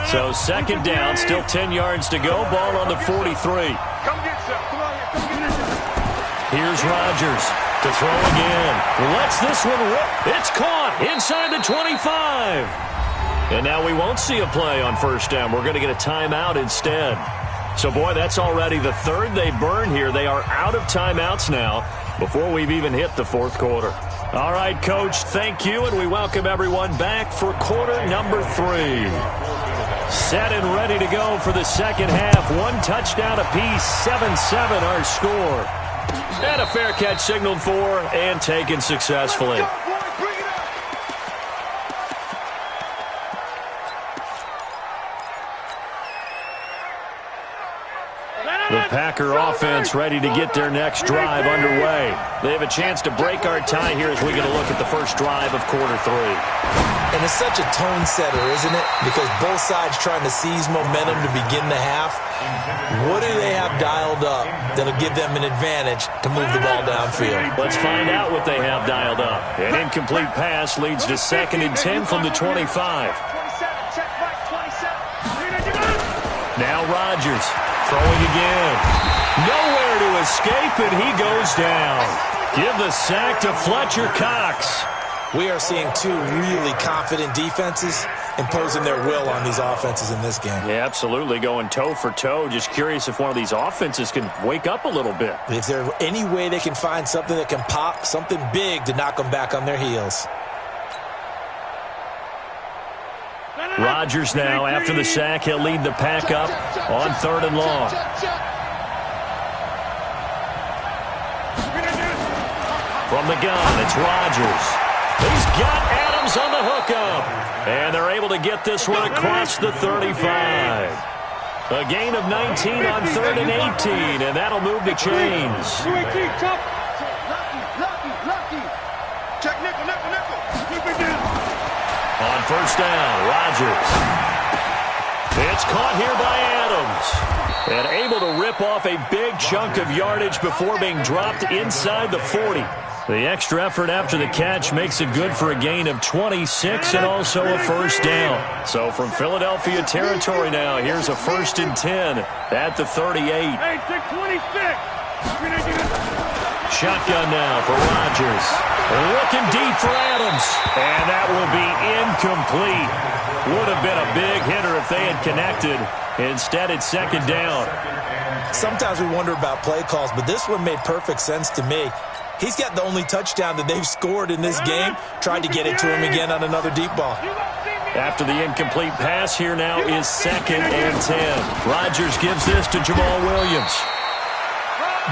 So second down, still 10 yards to go. Ball on the 43. Here's Rodgers to throw again. Lets this one rip. It's caught inside the 25. And now we won't see a play on first down. We're going to get a timeout instead. So, boy, that's already the third they burned here. They are out of timeouts now before we've even hit the fourth quarter. All right, Coach, thank you, and we welcome everyone back for quarter number 3. Set and ready to go for the second half. One touchdown apiece, 7-7 our score. And a fair catch signaled for and taken successfully. The Packer offense ready to get their next drive underway. They have a chance to break our tie here as we get a look at the first drive of quarter 3. And it's such a tone setter, isn't it? Because both sides trying to seize momentum to begin the half. What do they have dialed up that'll give them an advantage to move the ball downfield? Let's find out what they have dialed up. An incomplete pass leads to 2nd and 10 from the 25. Now Rodgers. Throwing again. Nowhere to escape, and he goes down. Give the sack to Fletcher Cox. We are seeing two really confident defenses imposing their will on these offenses in this game. Yeah, absolutely, going toe for toe. Just curious if one of these offenses can wake up a little bit. If there's any way they can find something that can pop, something big to knock them back on their heels. Rodgers now, after the sack, he'll lead the pack up on 3rd and long. From the gun, it's Rodgers. He's got Adams on the hookup. And they're able to get this one across the 35. A gain of 19 on 3rd and 18, and that'll move the chains. On first down, Rodgers. It's caught here by Adams. And able to rip off a big chunk of yardage before being dropped inside the 40. The extra effort after the catch makes it good for a gain of 26 and also a first down. So from Philadelphia territory now, here's a 1st and 10 at the 38. Hey, 626. Shotgun now for Rodgers. Looking deep for Adams. And that will be incomplete. Would have been a big hitter if they had connected. Instead, it's 2nd down. Sometimes we wonder about play calls, but this one made perfect sense to me. He's got the only touchdown that they've scored in this game. Tried to get it to him again on another deep ball. After the incomplete pass, here now is 2nd and 10. Rodgers gives this to Jamal Williams.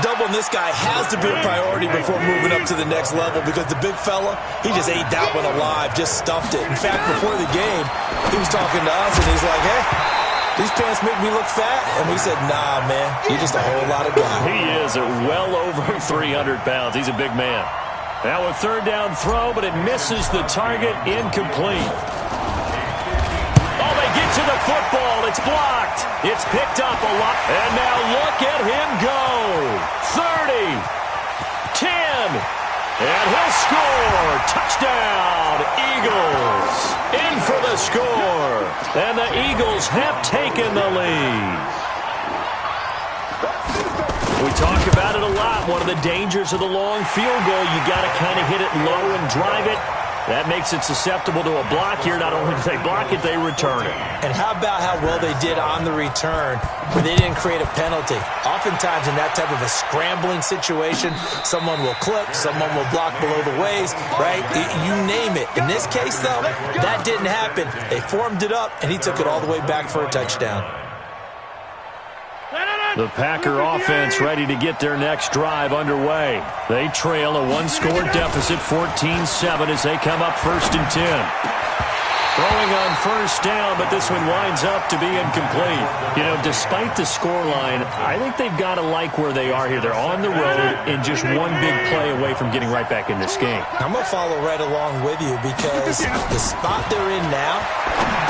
Doubling this guy has to be a priority before moving up to the next level because the big fella, he just ate that one alive, just stuffed it. In fact, before the game, he was talking to us, and he's like, hey, these pants make me look fat. And we said, nah, man, you're just a whole lot of guy. He is at well over 300 pounds. He's a big man. Now a 3rd down throw, but it misses the target, incomplete. Oh, they get to the football. It's blocked. It's picked up a lot. And now look at him go. 30, 10, and he'll score. Touchdown, Eagles. In for the score. And the Eagles have taken the lead. We talk about it a lot. One of the dangers of the long field goal, you got to kind of hit it low and drive it. That makes it susceptible to a block here. Not only do they block it, they return it. And how about how well they did on the return where they didn't create a penalty? Oftentimes in that type of a scrambling situation, someone will clip, someone will block below the waist, right? You name it. In this case, though, that didn't happen. They formed it up, and he took it all the way back for a touchdown. The Packer offense ready to get their next drive underway. They trail a 1-score deficit, 14-7, as they come up 1st and 10. Throwing on first down, but this one winds up to be incomplete. You know, despite the scoreline, I think they've got to like where they are here. They're on the road and just one big play away from getting right back in this game. I'm going to follow right along with you because the spot they're in now,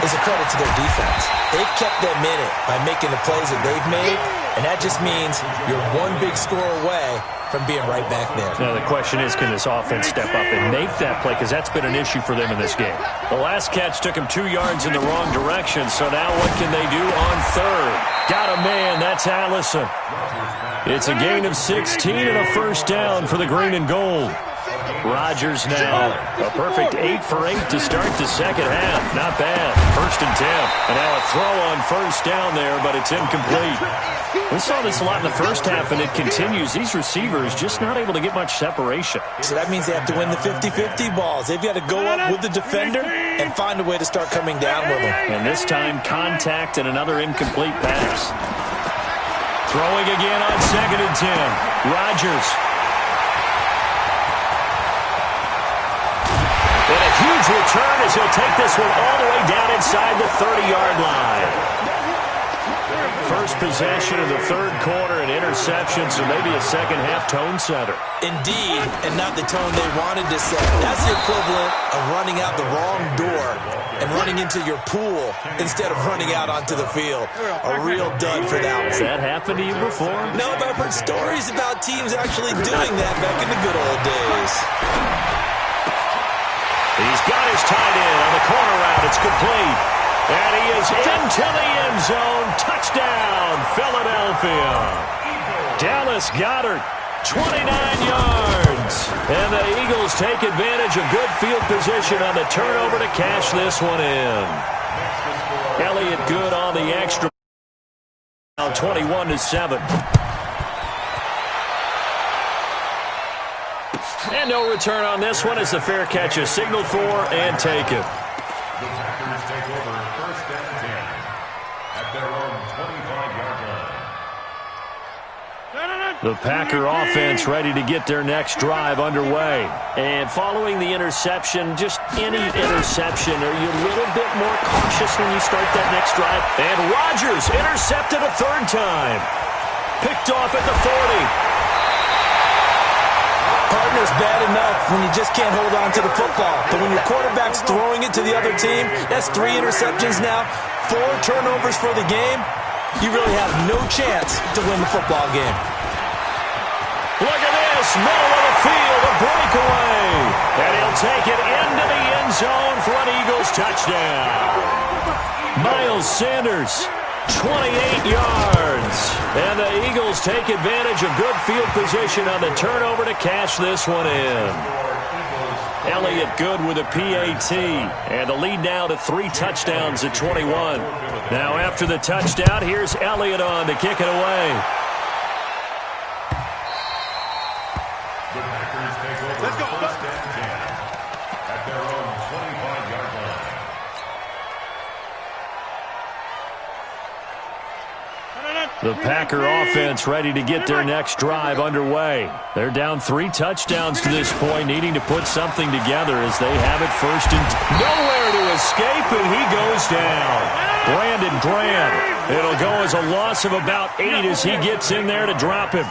is a credit to their defense. They've kept them in it by making the plays that they've made, and that just means you're one big score away from being right back there. Now, the question is, can this offense step up and make that play? Because that's been an issue for them in this game. The last catch took him 2 yards in the wrong direction, so now what can they do on third? Got a man, that's Allison. It's a gain of 16 and a first down for the green and gold. Rodgers now, a perfect 8 for 8 to start the second half. Not bad. 1st and 10. And now a throw on first down there, but it's incomplete. We saw this a lot in the first half, and it continues. These receivers just not able to get much separation. So that means they have to win the 50-50 balls. They've got to go up with the defender and find a way to start coming down with them. And this time, contact and another incomplete pass. Throwing again on 2nd and 10. Rodgers. And a huge return as he'll take this one all the way down inside the 30-yard line. First possession of the third quarter, an interception, so maybe a second-half tone setter. Indeed, and not the tone they wanted to set. That's the equivalent of running out the wrong door and running into your pool instead of running out onto the field. A real dud for that one. Has that happened to you before? No, but I've heard stories about teams actually doing that back in the good old days. He's got his tight end on the corner route. It's complete. And he is into the end zone. Touchdown, Philadelphia. Dallas Goedert, 29 yards. And the Eagles take advantage of good field position on the turnover to cash this one in. Elliott good on the extra. Now 21-7. And no return on this one as the fair catch is signaled for and taken. The Packers take over 1st and 10 at their own 25-yard line. The Packer offense ready to get their next drive underway. And following the interception, just any interception, are you a little bit more cautious when you start that next drive? And Rodgers intercepted a 3rd time. Picked off at the 40. Partner's bad enough when you just can't hold on to the football. But when your quarterback's throwing it to the other team, that's 3 interceptions now, 4 turnovers for the game. You really have no chance to win the football game. Look at this, middle of the field, a breakaway. And he'll take it into the end zone for an Eagles touchdown. Miles Sanders, 28 yards. And the Eagles take advantage of good field position on the turnover to cash this one in. Elliott good with a PAT. And the lead now to 3 touchdowns at 21. Now after the touchdown, here's Elliott on to kick it away. The Packers take over 1st and 10 at their own 25-yard line. The Packer offense ready to get their next drive underway. They're down 3 touchdowns to this point, needing to put something together as they have it 1st and 10. Nowhere to escape, and he goes down. Brandon Graham. It'll go as a loss of about 8 as he gets in there to drop him.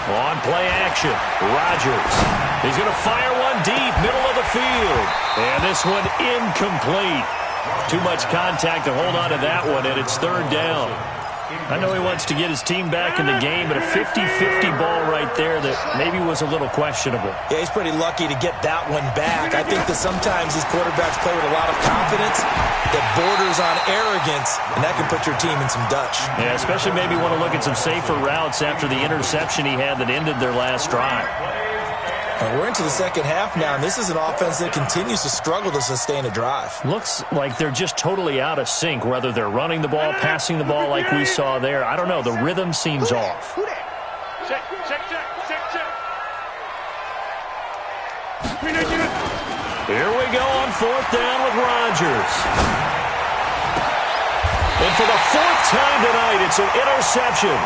On play action, Rodgers. He's going to fire one deep, middle of the field. And this one incomplete. Too much contact to hold on to that one, and it's 3rd down. I know he wants to get his team back in the game, but a 50-50 ball right there that maybe was a little questionable. Yeah, he's pretty lucky to get that one back. I think that sometimes these quarterbacks play with a lot of confidence that borders on arrogance, and that can put your team in some Dutch. Yeah, especially maybe want to look at some safer routes after the interception he had that ended their last drive. We're into the second half now, and this is an offense that continues to struggle to sustain a drive. Looks like they're just totally out of sync, whether they're running the ball, passing the ball like we saw there. I don't know. The rhythm seems off. Check. Here we go on 4th down with Rodgers. And for the 4th time tonight, it's an interception.